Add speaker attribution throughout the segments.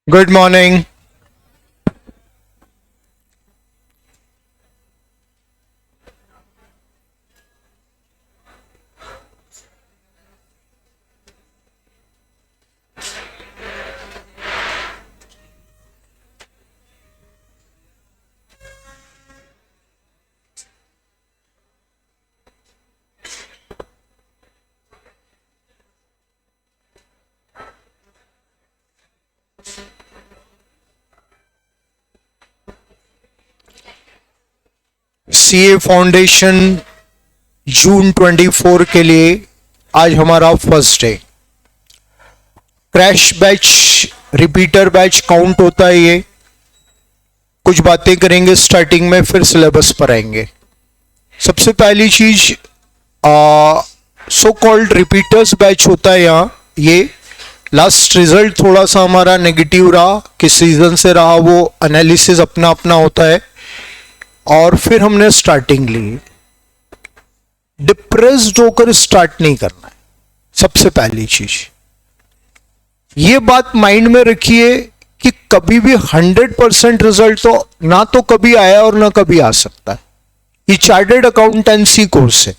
Speaker 1: Good morning. CA foundation जून 24 के लिए आज हमारा first day. Crash batch, repeater batch count होता है। ये कुछ बातें करेंगे स्टार्टिंग में, फिर सिलेबस पर आएंगे। सबसे पहली चीज सो कॉल्ड रिपीटर्स बैच होता है। यहाँ ये लास्ट रिजल्ट थोड़ा सा हमारा नेगेटिव रहा, किस रीजन से रहा वो एनालिसिस अपना अपना होता है। और फिर हमने स्टार्टिंग ली। डिप्रेस्ड होकर स्टार्ट नहीं करना है, सबसे पहली चीज। ये बात माइंड में रखिए कि कभी भी 100% रिजल्ट तो ना तो कभी आया और ना कभी आ सकता है। ये चार्टर्ड अकाउंटेंसी कोर्स है।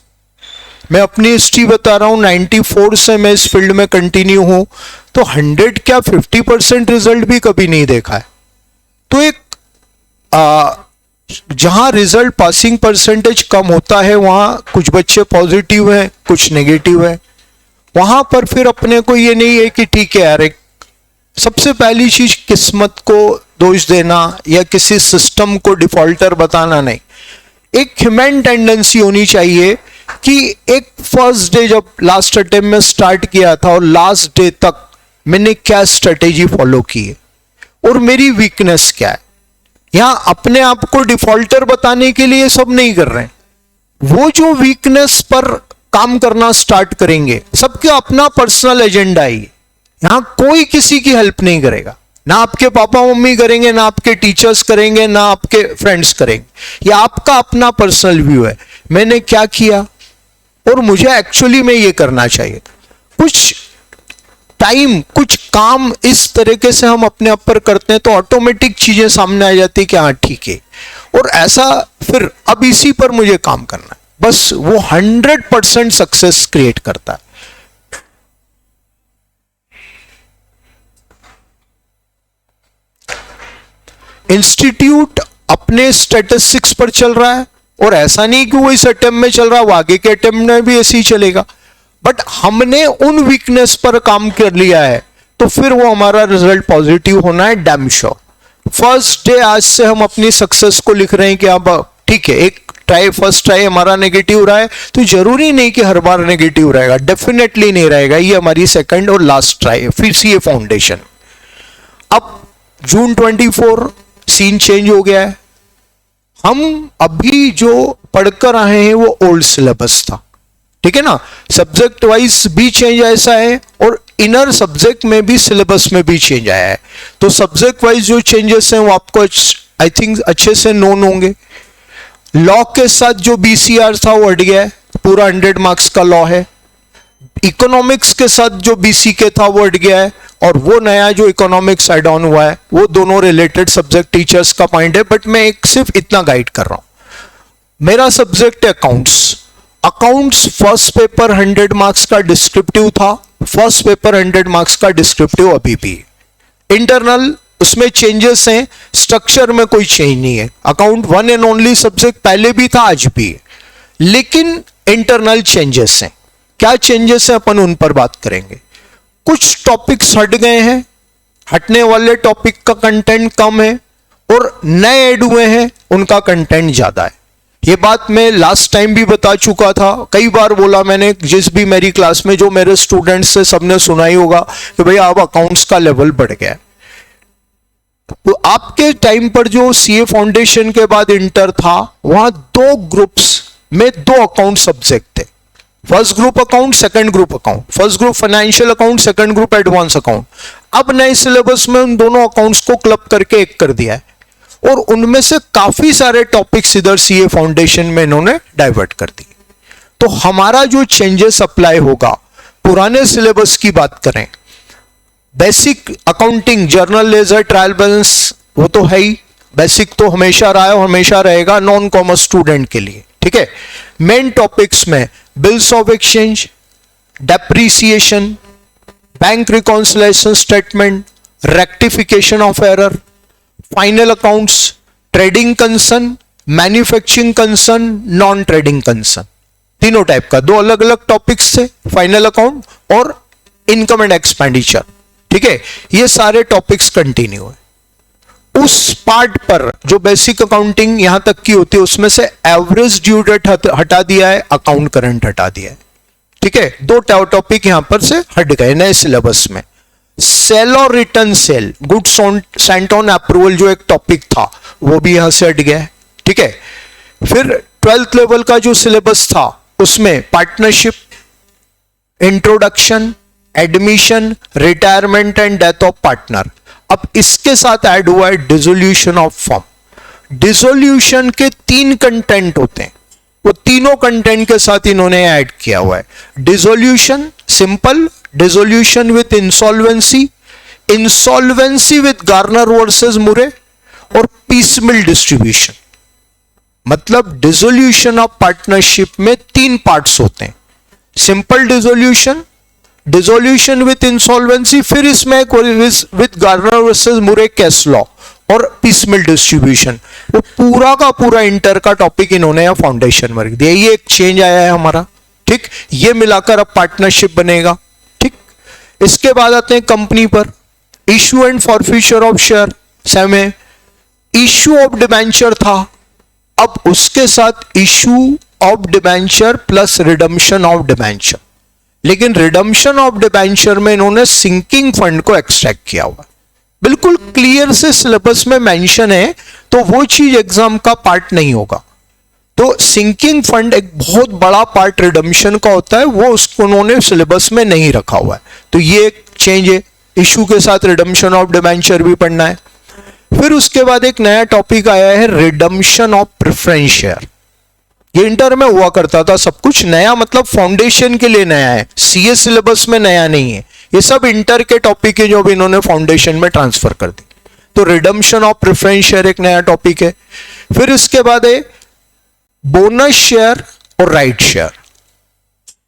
Speaker 1: मैं अपनी हिस्ट्री बता रहा हूं, 94 से मैं इस फील्ड में कंटिन्यू हूं, तो 100 क्या 50% रिजल्ट भी कभी नहीं देखा है। तो एक जहां रिजल्ट पासिंग परसेंटेज कम होता है, वहां कुछ बच्चे पॉजिटिव हैं, कुछ नेगेटिव हैं। वहां पर फिर अपने को ये नहीं है कि ठीक है यार, एक सबसे पहली चीज किस्मत को दोष देना या किसी सिस्टम को डिफॉल्टर बताना नहीं। एक ह्यूमन टेंडेंसी होनी चाहिए कि एक फर्स्ट डे जब लास्ट अटेम्प्ट में स्टार्ट किया था और लास्ट डे तक मैंने क्या स्ट्रेटेजी फॉलो की है और मेरी वीकनेस क्या है। यहां अपने आप को डिफॉल्टर बताने के लिए सब नहीं कर रहे हैं। वो जो वीकनेस पर काम करना स्टार्ट करेंगे, सबका अपना पर्सनल एजेंडा है। यहां कोई किसी की हेल्प नहीं करेगा, ना आपके पापा मम्मी करेंगे, ना आपके टीचर्स करेंगे, ना आपके फ्रेंड्स करेंगे। ये आपका अपना पर्सनल व्यू है, मैंने क्या किया और मुझे एक्चुअली में ये करना चाहिए। कुछ टाइम, कुछ काम इस तरीके से हम अपने आप पर करते हैं तो ऑटोमेटिक चीजें सामने आ जाती कि हाँ ठीक है, और ऐसा फिर अब इसी पर मुझे काम करना है। बस वो 100% सक्सेस क्रिएट करता है। इंस्टीट्यूट अपने स्टैटिस्टिक्स पर चल रहा है और ऐसा नहीं कि वो इस अटेम्प्ट में चल रहा है, वो आगे के अटेम्प्ट में भी ऐसे ही चलेगा। बट हमने उन वीकनेस पर काम कर लिया है तो फिर वो हमारा रिजल्ट पॉजिटिव होना है, डैम श्योर। फर्स्ट डे आज से हम अपनी सक्सेस को लिख रहे हैं कि अब ठीक है, एक ट्राई, फर्स्ट ट्राई हमारा नेगेटिव रहा है तो जरूरी नहीं कि हर बार नेगेटिव रहेगा, डेफिनेटली नहीं रहेगा। ये हमारी सेकंड और लास्ट ट्राई है। फिर सीए फाउंडेशन, अब जून 24 सीन चेंज हो गया है। हम अभी जो पढ़कर आए हैं वो ओल्ड सिलेबस था, ठीक है ना। सब्जेक्ट वाइज भी चेंज ऐसा है और इनर सब्जेक्ट में भी, सिलेबस में भी चेंज आया है। तो सब्जेक्ट वाइज जो चेंजेस हैं वो आपको आई थिंक अच्छे से नोन होंगे। लॉ के साथ जो बीसीआर था वो हट गया है, पूरा 100 मार्क्स का लॉ है। इकोनॉमिक्स के साथ जो बीसीके था वो हट गया है और वो नया जो इकोनॉमिक्स ऐड ऑन हुआ है वो दोनों रिलेटेड सब्जेक्ट टीचर्स का पॉइंट है। बट मैं एक सिर्फ इतना गाइड कर रहा हूं, मेरा सब्जेक्ट है accounts accounts first paper 100 marks का डिस्क्रिप्टिव था, फर्स्ट पेपर 100 मार्क्स का डिस्क्रिप्टिव अभी भी। इंटरनल उसमें चेंजेस हैं, स्ट्रक्चर में कोई चेंज नहीं है। Account one and only subject पहले भी था, आज भी है, लेकिन इंटरनल चेंजेस हैं। क्या चेंजेस हैं अपन उन पर बात करेंगे। कुछ टॉपिक्स हट गए हैं, हटने वाले टॉपिक का कंटेंट कम है और नए ऐड हुए हैं उनका कंटेंट ज्यादा है। ये बात मैं लास्ट टाइम भी बता चुका था, कई बार बोला मैंने, जिस भी मेरी क्लास में जो मेरे स्टूडेंट्स से सबने सुना ही होगा कि भैया अब अकाउंट्स का लेवल बढ़ गया। तो आपके टाइम पर जो सीए फाउंडेशन के बाद इंटर था, वहां 2 ग्रुप्स में 2 अकाउंट सब्जेक्ट थे। First group account, second group account. First group financial account, second group advance account. अब नए सिलेबस में उन दोनों अकाउंट्स को क्लब करके एक कर दिया है और उनमें से काफी सारे टॉपिक्स इधर सीए फाउंडेशन में इन्होंने डाइवर्ट कर दिए। तो हमारा जो चेंजेस अप्लाई होगा, पुराने सिलेबस की बात करें, basic accounting, journal ledger, trial balance, वो तो है ही, बेसिक तो हमेशा रहा है और हमेशा रहेगा नॉन कॉमर्स स्टूडेंट के लिए, ठीक है। मेन टॉपिक्स में bills of exchange, depreciation, bank reconciliation statement, rectification of error, final accounts, trading concern, manufacturing concern, non trading concern, तीनों टाइप का 2 अलग अलग टॉपिक्स थे, फाइनल अकाउंट और इनकम एंड एक्सपेंडिचर, ठीक है। ये सारे टॉपिक्स कंटिन्यू है। उस पार्ट पर जो बेसिक अकाउंटिंग यहां तक की होती है, उसमें से एवरेज ड्यू डेट हटा दिया है, अकाउंट करंट हटा दिया है, ठीक है। 2 टॉपिक यहां पर से हट गए नए सिलेबस में। सेल और return sale, good sent on approval जो एक टॉपिक था, वो भी यहां से हट गया है, ठीक है। फिर 12th लेवल का जो सिलेबस था, उसमें partnership, introduction, admission, retirement and death of partner. अब इसके साथ ऐड हुआ है डिसोल्यूशन ऑफ फर्म। डिसोल्यूशन के 3 कंटेंट होते हैं, वो तीनों कंटेंट के साथ इन्होंने ऐड किया हुआ है। Dissolution simple, dissolution with insolvency, insolvency with Garner versus मुरे और पीसमिल डिस्ट्रीब्यूशन। मतलब डिसोल्यूशन ऑफ पार्टनरशिप में 3 पार्ट्स होते हैं, simple dissolution, dissolution with insolvency, फिर इसमें विथ गार्नर वर्सेस मुरे केस लॉ और पीसमिल डिस्ट्रीब्यूशन। वो पूरा का पूरा इंटर का टॉपिक इन्होंने यहां फाउंडेशन में रख दिया। ये एक चेंज आया है हमारा, ठीक। ये मिलाकर अब पार्टनरशिप बनेगा, ठीक। इसके बाद आते हैं कंपनी पर। Issue and forfeiture of share, same issue of debenture था, अब उसके साथ issue of debenture plus redemption of debenture. लेकिन रिडम्पशन ऑफ डिबेंचर में इन्होंने सिंकिंग फंड को एक्सट्रैक्ट किया हुआ, बिल्कुल क्लियर से सिलेबस में मेंशन है, तो वो चीज एग्जाम का पार्ट नहीं होगा। तो सिंकिंग फंड एक बहुत बड़ा पार्ट रिडम्पशन का होता है, वो उसको उन्होंने सिलेबस में नहीं रखा हुआ है, तो ये एक चेंज है। इशू के साथ रिडम्पशन ऑफ डिबेंचर भी पढ़ना है। फिर उसके बाद एक नया टॉपिक आया है रिडम्पशन ऑफ प्रेफरेंस शेयर। ये इंटर में हुआ करता था, सब कुछ नया, मतलब फाउंडेशन के लिए नया है, सीए सिलेबस में नया नहीं है। ये सब इंटर के टॉपिक है जो अब इन्होंने फाउंडेशन में ट्रांसफर कर दी। तो रिडम्पशन ऑफ प्रेफरेंस शेयर एक नया टॉपिक है। फिर इसके बाद है बोनस शेयर और राइट शेयर।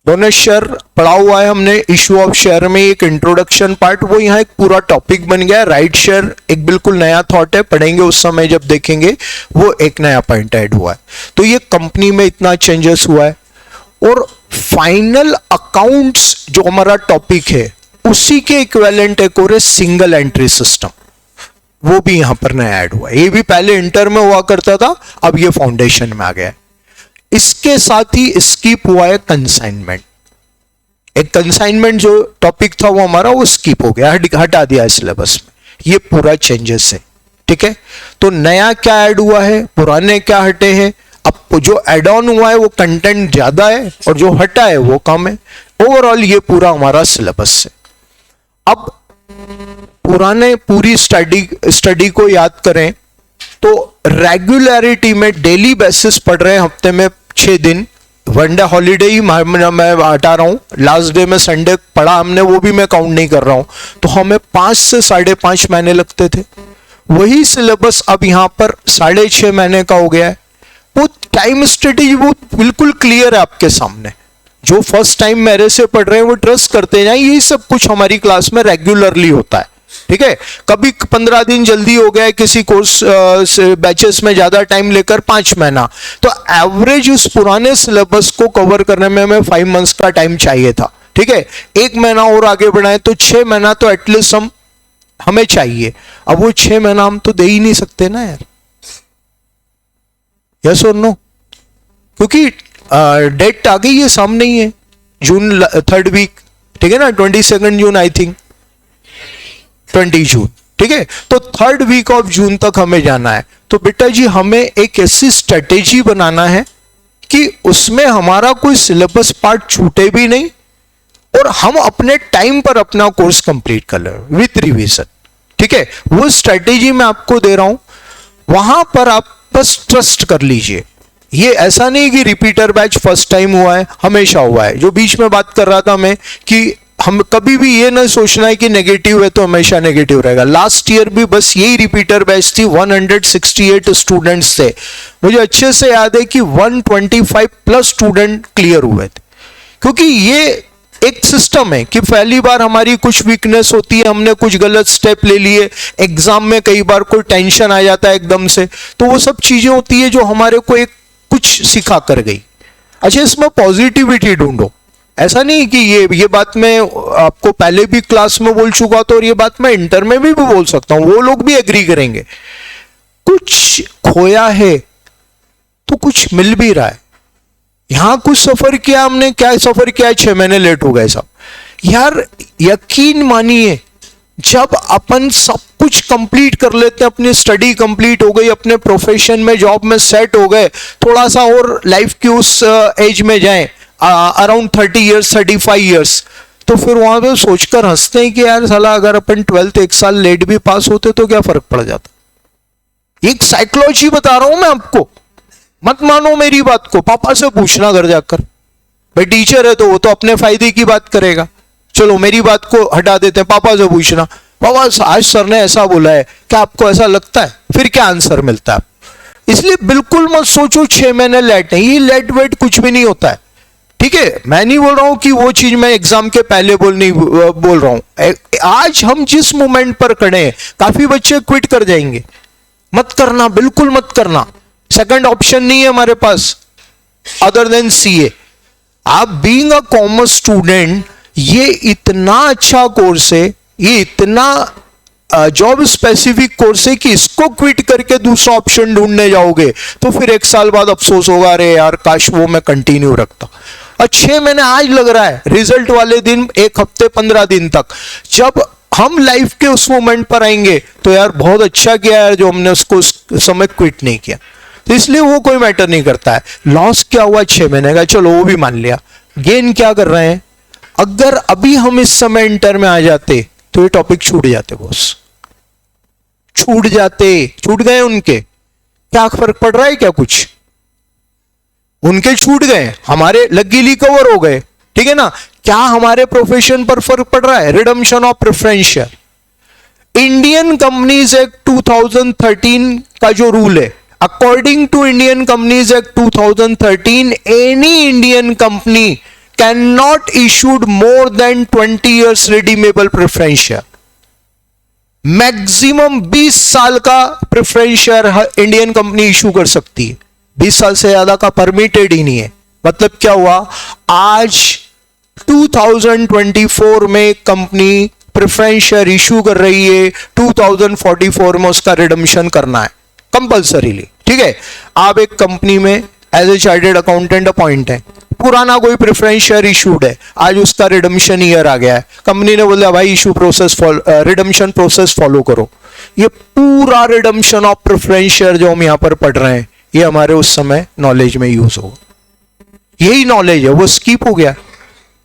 Speaker 1: बोनस शेयर पढ़ा हुआ है हमने इशू ऑफ शेयर में, एक इंट्रोडक्शन पार्ट, वो यहाँ एक पूरा टॉपिक बन गया है। राइट शेयर एक बिल्कुल नया थॉट है, पढ़ेंगे उस समय जब देखेंगे, वो एक नया पॉइंट ऐड हुआ है। तो ये कंपनी में इतना चेंजेस हुआ है। और फाइनल अकाउंट्स जो हमारा टॉपिक है, उसी के इक्विवेलेंट एक और सिंगल एंट्री सिस्टम, वो भी यहां पर नया ऐड हुआ है। ये भी पहले इंटर में हुआ करता था, अब ये फाउंडेशन में आ गया है। इसके साथ ही स्किप हुआ है कंसाइनमेंट। एक कंसाइनमेंट जो टॉपिक था वो हमारा वो स्किप हो गया, हटा दिया है सिलेबस में। ये पूरा चेंजेस है, ठीक है। तो नया क्या ऐड हुआ है, पुराने क्या हटे हैं। अब जो एड ऑन हुआ है वो कंटेंट ज्यादा है और जो हटा है वो कम है। ओवरऑल ये पूरा हमारा सिलेबस है। अब पूरी स्टडी को याद करें तो रेगुलरिटी में डेली बेसिस पढ़ रहे हैं, हफ्ते में 6 दिन। वन डे हॉलीडे ही मैं हटा रहा हूं, लास्ट डे में संडे पढ़ा हमने, वो भी मैं काउंट नहीं कर रहा हूं। तो हमें 5 से 5.5 महीने लगते थे, वही सिलेबस अब यहां पर 6.5 महीने का हो गया है। वो टाइम स्ट्रेटेजी वो बिल्कुल क्लियर है आपके सामने। जो फर्स्ट टाइम मेरे से पढ़ रहे हैं वो ट्रस्ट करते जाएं, यही सब कुछ हमारी क्लास में रेगुलरली होता है। ठीक है, कभी 15 दिन जल्दी हो गया, किसी कोर्स बैचेस में ज्यादा टाइम लेकर 5 महीना, तो एवरेज उस पुराने सिलेबस को कवर करने में हमें 5 मंथ्स का टाइम चाहिए था। ठीक है, 1 महीना और आगे बढ़ाएं तो 6 महीना तो एटलीस्ट हमें चाहिए। अब वो 6 महीना हम तो दे ही नहीं सकते ना यार, यस और नो, क्योंकि डेट आ गई है, सामने ही है, जून 3rd वीक, ठीक है ना, 22 जून आई थिंक, 20 जून, ठीक है, तो 3rd वीक ऑफ जून तक हमें जाना है। तो बेटा जी हमें एक ऐसी स्ट्रेटेजी बनाना है कि उसमें हमारा कोई सिलेबस पार्ट छूटे भी नहीं और हम अपने टाइम पर अपना कोर्स कंप्लीट कर लें विथ रिवीजन। ठीक है, वो स्ट्रेटेजी मैं आपको दे रहा हूं, वहां पर आप बस ट्रस्ट कर लीजिए। ये ऐसा नहीं कि रिपीटर बैच फर्स्ट टाइम हुआ है, हमेशा हुआ है। जो बीच में बात कर रहा था मैं कि हम कभी भी ये ना सोचना है कि नेगेटिव है तो हमेशा नेगेटिव रहेगा। लास्ट ईयर भी बस यही रिपीटर बैच थी, 168 स्टूडेंट्स थे। मुझे अच्छे से याद है कि 125 प्लस स्टूडेंट क्लियर हुए थे, क्योंकि ये एक सिस्टम है कि पहली बार हमारी कुछ वीकनेस होती है, हमने कुछ गलत स्टेप ले लिए, एग्जाम में कई बार कोई टेंशन आ जाता है एकदम से, तो वो सब चीजें होती है जो हमारे को एक कुछ सिखा कर गई। अच्छा, इसमें पॉजिटिविटी ढूंढो। ऐसा नहीं कि ये बात मैं आपको पहले भी क्लास में बोल चुका था और ये बात मैं इंटर में भी बोल सकता हूं, वो लोग भी एग्री करेंगे। कुछ खोया है तो कुछ मिल भी रहा है। यहां कुछ सफर किया हमने, क्या सफर किया, 6 महीने लेट हो गए सब यार। यकीन मानिए, जब अपन सब कुछ कंप्लीट कर लेते हैं, अपनी स्टडी कंप्लीट हो गई, अपने प्रोफेशन में जॉब में सेट हो गए, थोड़ा सा और लाइफ की उस एज में जाएं, अराउंड 30 ईयर्स 35 ईयर्स, तो फिर वहां पे सोचकर हंसते हैं कि यार साला अगर अपन 12th 1 साल लेट भी पास होते तो क्या फर्क पड़ जाता। एक साइकोलॉजी बता रहा हूं मैं आपको, मत मानो मेरी बात को, पापा से पूछना घर जाकर। भाई टीचर है तो वो तो अपने फायदे की बात करेगा, चलो मेरी बात को हटा देते हैं, पापा से पूछना, पापा आज सर ने ऐसा बोला है, क्या आपको ऐसा लगता है, फिर क्या आंसर मिलता है। इसलिए बिल्कुल मत सोचो 6 महीने लेट नहीं, ये लेट वेट कुछ भी नहीं होता है। ठीक है, मैं नहीं बोल रहा हूं कि वो चीज मैं एग्जाम के पहले बोल रहा हूं। आज हम जिस मोमेंट पर खड़े हैं, काफी बच्चे क्विट कर जाएंगे। मत करना, बिल्कुल मत करना। सेकंड ऑप्शन नहीं है हमारे पास अदर देन सीए। आप बीइंग अ कॉमर्स स्टूडेंट, ये इतना अच्छा कोर्स है, ये इतना जॉब स्पेसिफिक कोर्स है कि इसको क्विट करके दूसरा ऑप्शन ढूंढने जाओगे तो फिर 1 साल बाद अफसोस होगा, अरे यार काश वो मैं कंटिन्यू रखता। और 6 महीने आज लग रहा है, रिजल्ट वाले दिन 1 हफ्ते 15 दिन तक, जब हम लाइफ के उस मोमेंट पर आएंगे तो यार बहुत अच्छा किया यार जो हमने उसको उस समय क्विट नहीं किया। तो इसलिए वो कोई मैटर नहीं करता है। लॉस क्या हुआ 6 महीने का, चलो वो भी मान लिया। गेन क्या कर रहे हैं, अगर अभी हम इस समय इंटर में आ जाते तो ये टॉपिक छूट जाते, बॉस छूट जाते, छूट गए उनके, क्या फर्क पड़ रहा है क्या कुछ, उनके छूट गए, हमारे लकीली कवर हो गए। ठीक है ना, क्या हमारे प्रोफेशन पर फर्क पड़ रहा है, redemption of preference share. Indian companies act 2013 का जो रूल है, according to Indian companies act 2013, any Indian company can not issued more than 20 years redeemable preference share. Maximum 20 साल का preference share Indian company issue कर सकती है, 20 साल से ज्यादा का परमिटेड ही नहीं है। मतलब क्या हुआ, आज 2024 में कंपनी प्रेफरेंस शेयर इशू कर रही है, 2044 में उसका रिडम्पशन करना है कंपल्सरीली। ठीक है, आप एक कंपनी में as a chartered accountant appoint है, पुराना कोई प्रेफरेंस शेयर इशूड है, आज उसका रिडम्पशन ईयर आ गया है, कंपनी ने बोला भाई issue process redemption process follow करो। ये पूरा रिडम्पशन ऑफ प्रेफरेंस शेयर जो हम यहां पर पढ़ रहे हैं, ये हमारे उस समय नॉलेज में यूज होगा। यही नॉलेज है, वो स्किप हो गया।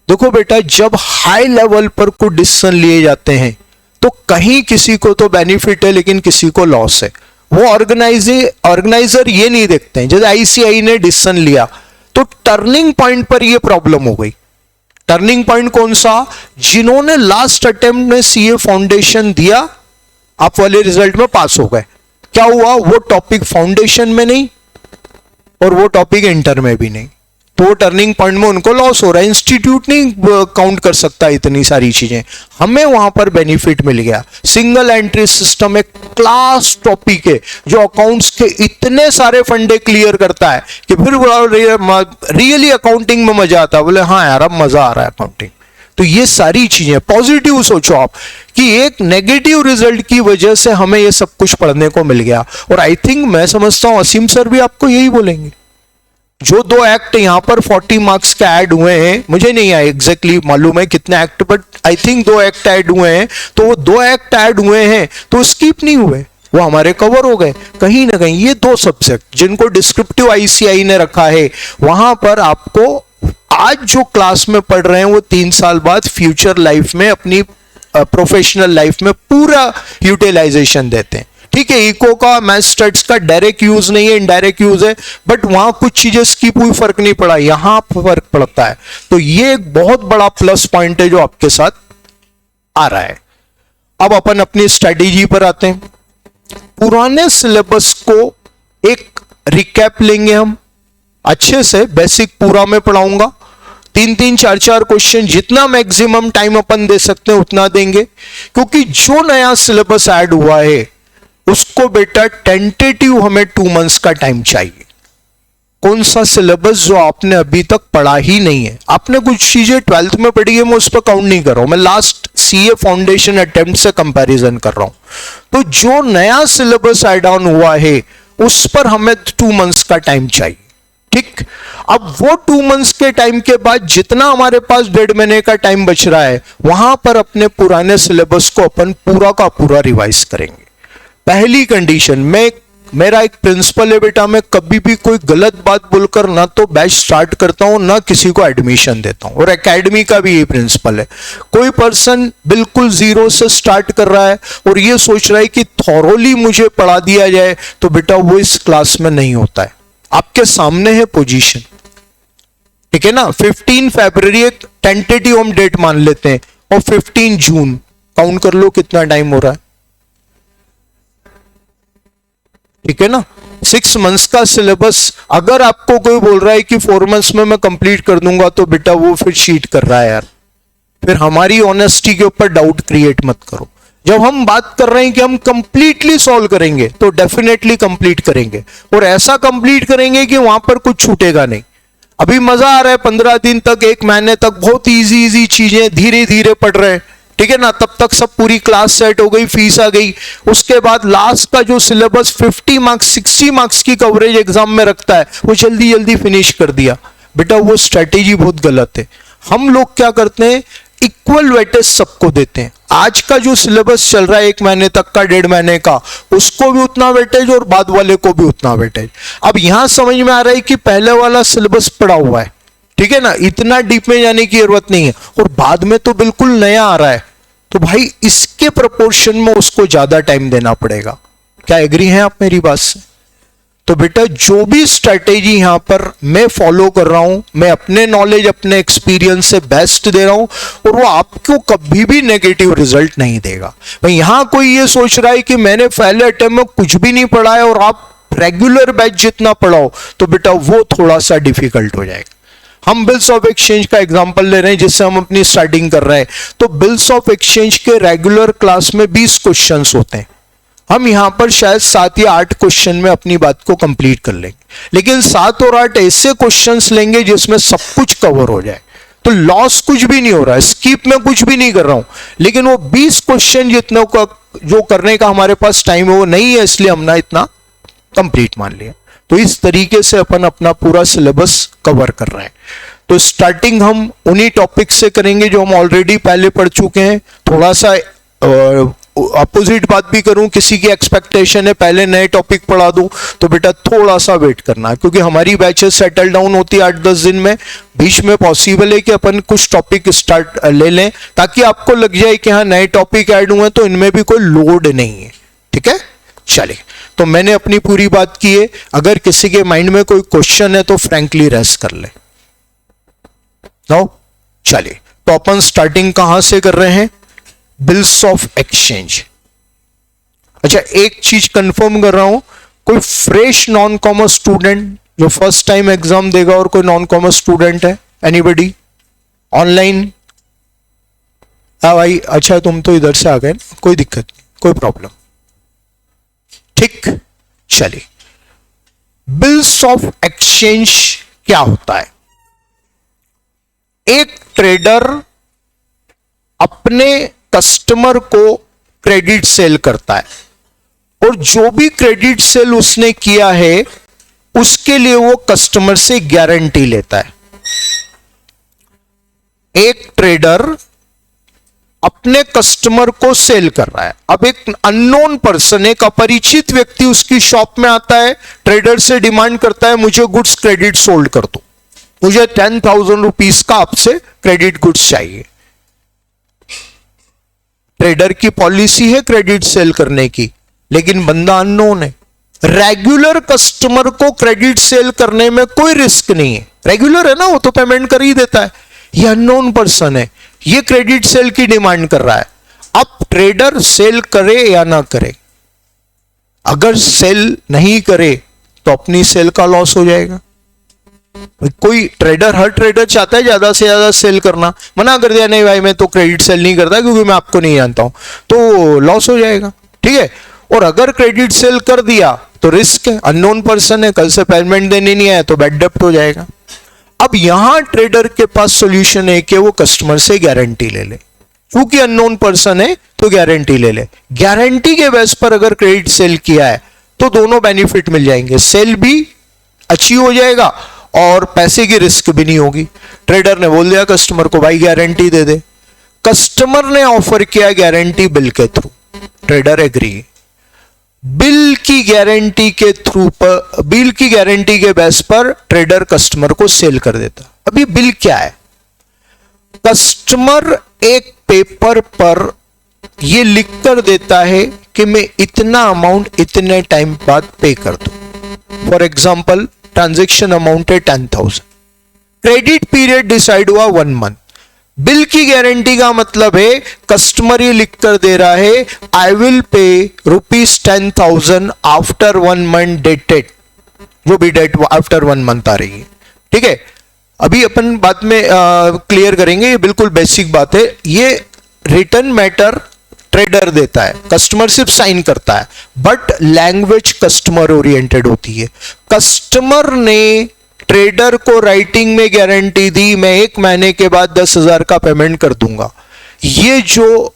Speaker 1: देखो बेटा, जब हाई लेवल पर कुछ डिसीजन लिए जाते हैं तो कहीं किसी को तो बेनिफिट है लेकिन किसी को लॉस है। वो ऑर्गेनाइजर ये नहीं देखते हैं। जैसे आईसीआई ने डिसीजन लिया तो टर्निंग पॉइंट पर ये प्रॉब्लम हो गई। टर्निंग पॉइंट कौन सा, जिन्होंने लास्ट अटेम्प्ट में सीए फाउंडेशन दिया, आप वाले रिजल्ट में पास हो गए, क्या हुआ, वो टॉपिक फाउंडेशन में नहीं, और वो टॉपिक इंटर में भी नहीं, तो वो टर्निंग पॉइंट में उनको लॉस हो रहा है। इंस्टीट्यूट नहीं काउंट कर सकता इतनी सारी चीजें, हमें वहां पर बेनिफिट मिल गया। सिंगल एंट्री सिस्टम एक क्लास टॉपिक है जो अकाउंट्स के इतने सारे फंडे क्लियर करता है कि फिर रियली अकाउंटिंग में मजा आता है। बोले हाँ यार अब मजा आ रहा है अकाउंटिंग। तो ये सारी चीजें पॉजिटिव सोचो आप कि एक नेगेटिव रिजल्ट की वजह से हमें ये सब कुछ पढ़ने को मिल गया। और आई थिंक मैं समझता हूं असीम सर भी आपको यही बोलेंगे। जो 2 एक्ट यहां पर 40 मार्क्स के ऐड हुए हैं, मुझे नहीं है एग्जैक्टली मालूम है कितने act, but I think 2 act add हुए हैं, तो वो 2 एक्ट ऐड हुए हैं तो स्किप नहीं हुए, वो हमारे कवर हो गए कहीं ना कहीं। ये 2 सब्जेक्ट जिनको डिस्क्रिप्टिव आईसीआई ने रखा है, वहां पर आपको आज जो क्लास में पढ़ रहे हैं वो 3 साल बाद फ्यूचर लाइफ में, अपनी प्रोफेशनल लाइफ में पूरा यूटिलाइजेशन देते हैं। ठीक है, इको का मैथ स्टैट्स का डायरेक्ट यूज नहीं है, इनडायरेक्ट यूज है, बट वहां कुछ चीजें स्किप हुई, फर्क नहीं पड़ा, यहां फर्क पड़ता है। तो ये एक बहुत बड़ा प्लस पॉइंट है जो आपके साथ आ रहा है। अब अपन अपनी स्ट्रेटेजी पर आते हैं। पुराने सिलेबस को एक रिकैप लेंगे हम अच्छे से, बेसिक पूरा मैं पढ़ाऊंगा, 3-3, 4-4 क्वेश्चन, जितना मैक्सिमम टाइम अपन दे सकते हैं उतना देंगे, क्योंकि जो नया सिलेबस ऐड हुआ है उसको बेटा टेंटेटिव हमें 2 मंथ्स का टाइम चाहिए। कौन सा सिलेबस जो आपने अभी तक पढ़ा ही नहीं है, आपने कुछ चीजें 12th में पढ़ी है, मैं उस पर काउंट नहीं कर रहा हूं, मैं लास्ट सीए फाउंडेशन अटेम्प्ट से कंपैरिजन कर रहा हूं। तो जो नया सिलेबस ऐड ऑन हुआ है उस पर हमें 2 मंथ्स का टाइम चाहिए। ठीक, अब वो 2 मंथ्स के टाइम के बाद जितना हमारे पास 1.5 महीने का टाइम बच रहा है, वहां पर अपने पुराने सिलेबस को अपन पूरा का पूरा रिवाइज करेंगे। पहली कंडीशन, मेरा एक प्रिंसिपल है बेटा, मैं कभी भी कोई गलत बात बोलकर ना तो बैच स्टार्ट करता हूं ना किसी को एडमिशन देता हूं, और एकेडमी का भी ये प्रिंसिपल है। कोई पर्सन बिल्कुल जीरो से स्टार्ट कर रहा है और ये सोच रहा है कि थॉरोली मुझे पढ़ा दिया जाए, तो बेटा वो इस क्लास में नहीं होता है। आपके सामने है पोजीशन, ठीक है ना। 15 फरवरी एक टेंटेटिव हम डेट मान लेते हैं, और 15 जून काउंट कर लो कितना टाइम हो रहा है, ठीक है ना। 6 मंथ्स का सिलेबस, अगर आपको कोई बोल रहा है कि 4 मंथ्स में मैं कंप्लीट कर दूंगा, तो बेटा वो फिर चीट कर रहा है यार। फिर हमारी ऑनेस्टी के ऊपर डाउट क्रिएट मत करो। जब हम बात कर रहे हैं कि हम कंप्लीटली सॉल्व करेंगे, तो डेफिनेटली कंप्लीट करेंगे, और ऐसा कंप्लीट करेंगे कि वहां पर कुछ छूटेगा नहीं। अभी मजा आ रहा है, 15 दिन तक, 1 महीने तक बहुत इजी चीजें धीरे धीरे पढ़ रहे हैं, ठीक है ना। तब तक सब पूरी क्लास सेट हो गई, फीस आ गई, उसके बाद लास्ट का जो सिलेबस 50 मार्क्स 60 मार्क्स की कवरेज एग्जाम में रखता है, वो जल्दी जल्दी फिनिश कर दिया। बेटा वो स्ट्रेटेजी बहुत गलत है। हम लोग क्या करते हैं, इक्वल वेटेज सबको देते हैं। आज का जो सिलेबस चल रहा है 1 महीने तक का, 1.5 महीने का, उसको भी उतना वेटेज और बाद वाले को भी उतना वेटेज। अब यहां समझ में आ रहा है कि पहले वाला सिलेबस पड़ा हुआ है, ठीक है ना, इतना डीप में जाने की जरूरत नहीं है, और बाद में तो बिल्कुल नया आ रहा है, तो भाई इसके प्रोपोर्शन में उसको ज्यादा टाइम देना पड़ेगा। क्या एग्री हैं आप मेरी बात से? तो बेटा जो भी स्ट्रेटेजी यहां पर मैं फॉलो कर रहा हूं, मैं अपने नॉलेज अपने एक्सपीरियंस से बेस्ट दे रहा हूं, और वो आपको कभी भी नेगेटिव रिजल्ट नहीं देगा। भाई यहां कोई ये सोच रहा है कि मैंने पहले अटेम्प्ट में कुछ भी नहीं पढ़ा है और आप रेगुलर बैच जितना पढ़ाओ, तो बेटा वो थोड़ा सा डिफिकल्ट हो जाएगा। हम बिल्स ऑफ एक्सचेंज का एग्जांपल ले रहे हैं जिससे हम अपनी स्टार्टिंग कर रहे हैं। तो बिल्स ऑफ एक्सचेंज के रेगुलर क्लास में 20 क्वेश्चंस होते हैं, हम यहां पर शायद 7 या 8 क्वेश्चन में अपनी बात को कंप्लीट कर लेंगे, लेकिन 7 और 8 ऐसे क्वेश्चंस लेंगे जिसमें सब कुछ कवर हो जाए। तो लॉस कुछ भी नहीं हो रहा है, स्किप में कुछ भी नहीं कर रहा हूं, लेकिन वो 20 क्वेश्चन जितने का जो करने का हमारे पास टाइम है वो नहीं है, इसलिए हमने इतना कंप्लीट मान लिया। तो इस तरीके से अपन अपना पूरा सिलेबस कवर कर रहे हैं। तो स्टार्टिंग हम उन्हीं टॉपिक से करेंगे जो हम ऑलरेडी पहले पढ़ चुके हैं। थोड़ा सा अपोजिट बात भी करूं, किसी की एक्सपेक्टेशन है पहले नए टॉपिक पढ़ा दूं, तो बेटा थोड़ा सा वेट करना है, क्योंकि हमारी बैचेस सेटल डाउन होती है 8-10 दिन में। बीच में पॉसिबल है कि अपन कुछ टॉपिक स्टार्ट ले लें, ताकि आपको लग जाए कि हाँ नए टॉपिक ऐड हुए हैं तो इनमें भी कोई लोड नहीं है, ठीक है। चलिए, तो मैंने अपनी पूरी बात की है। अगर किसी के माइंड में कोई क्वेश्चन है तो फ्रैंकली रेस कर ले। नो, चलिए, तो अपन स्टार्टिंग कहां से कर रहे हैं, बिल्स ऑफ एक्सचेंज। अच्छा, एक चीज कंफर्म कर रहा हूं, कोई फ्रेश नॉन कॉमर्स स्टूडेंट जो फर्स्ट टाइम एग्जाम देगा और कोई नॉन कॉमर्स स्टूडेंट है, एनीबडी ऑनलाइन? हाँ भाई, अच्छा तुम तो इधर से आ गए, कोई दिक्कत नहीं, कोई प्रॉब्लम। ठीक, चलिए, बिल्स ऑफ एक्सचेंज क्या होता है? एक ट्रेडर अपने कस्टमर को क्रेडिट सेल करता है और जो भी क्रेडिट सेल उसने किया है उसके लिए वो कस्टमर से गारंटी लेता है। एक ट्रेडर अपने कस्टमर को सेल कर रहा है। अब एक अननोन पर्सन, एक अपरिचित व्यक्ति उसकी शॉप में आता है, ट्रेडर से डिमांड करता है मुझे गुड्स क्रेडिट सोल्ड कर दो, मुझे 10,000 रुपीस का आपसे क्रेडिट गुड्स चाहिए। ट्रेडर की पॉलिसी है क्रेडिट सेल करने की, लेकिन बंदा अननोन है। रेगुलर कस्टमर को क्रेडिट सेल करने में कोई रिस्क नहीं है, रेगुलर है ना, वो तो पेमेंट कर ही देता है। ये अननोन पर्सन है, ये क्रेडिट सेल की डिमांड कर रहा है। अब ट्रेडर सेल करे या ना करे, अगर सेल नहीं करे तो अपनी सेल का लॉस हो जाएगा। कोई ट्रेडर, हर ट्रेडर चाहता है ज्यादा से ज्यादा सेल करना, मना कर दिया नहीं भाई मैं तो क्रेडिट सेल नहीं करता क्योंकि मैं आपको नहीं जानता हूं, तो लॉस हो जाएगा। ठीक है, और अगर क्रेडिट सेल कर दिया तो रिस्क है, अननोन पर्सन है, कल से पेमेंट देने नहीं आया तो बैड डेप्ट हो जाएगा। अब यहां ट्रेडर के पास सॉल्यूशन है कि वो कस्टमर से गारंटी ले ले, क्योंकि अननोन पर्सन है तो गारंटी ले ले। गारंटी के बेस पर अगर क्रेडिट सेल किया है तो दोनों बेनिफिट मिल जाएंगे, सेल भी अच्छी हो जाएगा और पैसे की रिस्क भी नहीं होगी। ट्रेडर ने बोल दिया कस्टमर को भाई गारंटी दे दे, कस्टमर ने ऑफर किया गारंटी बिल के थ्रू, ट्रेडर एग्री। बिल की गारंटी के थ्रू पर, बिल की गारंटी के बेस पर ट्रेडर कस्टमर को सेल कर देता। अभी बिल क्या है? कस्टमर एक पेपर पर यह लिख कर देता है कि मैं इतना अमाउंट इतने टाइम बाद पे कर दूं। फॉर एग्जाम्पल ट्रांजैक्शन अमाउंट है 10,000, क्रेडिट पीरियड डिसाइड हुआ 1 मंथ। बिल की गारंटी का मतलब है कस्टमर ये लिख कर दे रहा है I will pay ₹10,000 after 1 month dated, जो भी डेट आफ्टर 1 मंथ आ रही है। ठीक है, अभी अपन बाद में क्लियर करेंगे, ये बिल्कुल बेसिक बात है। ये रिटर्न मैटर ट्रेडर देता है, कस्टमर सिर्फ साइन करता है, बट लैंग्वेज कस्टमर ओरिएंटेड होती है। कस्टमर ने ट्रेडर को राइटिंग में गारंटी दी मैं 1 महीने के बाद 10,000 का पेमेंट कर दूंगा। ये जो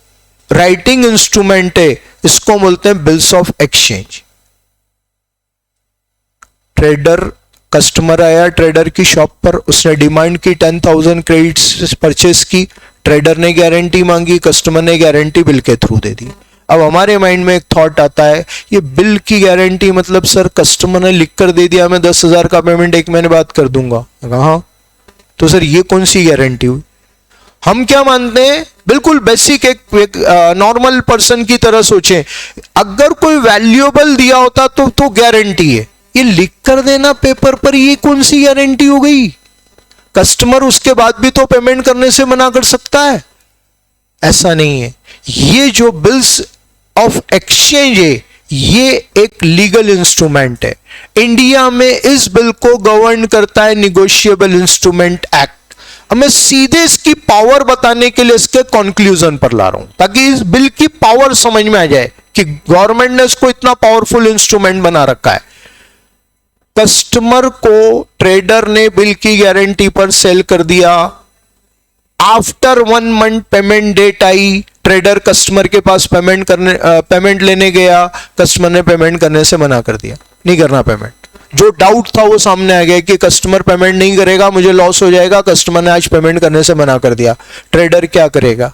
Speaker 1: राइटिंग इंस्ट्रूमेंट है इसको बोलते हैं bills of exchange. Trader, customer आया ट्रेडर की शॉप पर, उसने डिमांड की 10,000 क्रेडिट्स परचेस की, ट्रेडर ने गारंटी मांगी, कस्टमर ने गारंटी बिल के थ्रू दे दी। अब हमारे माइंड में एक थॉट आता है ये बिल की गारंटी मतलब सर कस्टमर ने लिख कर दे दिया मैं 10,000 का पेमेंट 1 महीने बाद कर दूंगा। हाँ, तो सर ये कौन सी गारंटी हुई? हम क्या मानते हैं, बिल्कुल बेसिक एक नॉर्मल पर्सन की तरह सोचें, अगर कोई वैल्यूएबल दिया होता तो गारंटी है, ये लिख कर देना पेपर पर ये कौन सी गारंटी हो गई? कस्टमर उसके बाद भी तो पेमेंट करने से मना कर सकता है, ऐसा नहीं है। ये जो बिल्स ऑफ एक्सचेंज है ये एक लीगल इंस्ट्रूमेंट है। इंडिया में इस बिल को गवर्न करता है निगोशिएबल इंस्ट्रूमेंट एक्ट। अब मैं सीधे इसकी पावर बताने के लिए इसके कंक्लूजन पर ला रहा हूं ताकि इस बिल की पावर समझ में आ जाए कि गवर्नमेंट ने इसको इतना पावरफुल इंस्ट्रूमेंट बना रखा है। कस्टमर को ट्रेडर ने बिल की गारंटी पर सेल कर दिया, आफ्टर 1 मंथ पेमेंट डेट आई, ट्रेडर कस्टमर के पास पेमेंट लेने गया, कस्टमर ने पेमेंट करने से मना कर दिया, नहीं करना पेमेंट। जो डाउट था वो सामने आ गया कि कस्टमर पेमेंट नहीं करेगा मुझे लॉस हो जाएगा, कस्टमर ने आज पेमेंट करने से मना कर दिया, ट्रेडर क्या करेगा?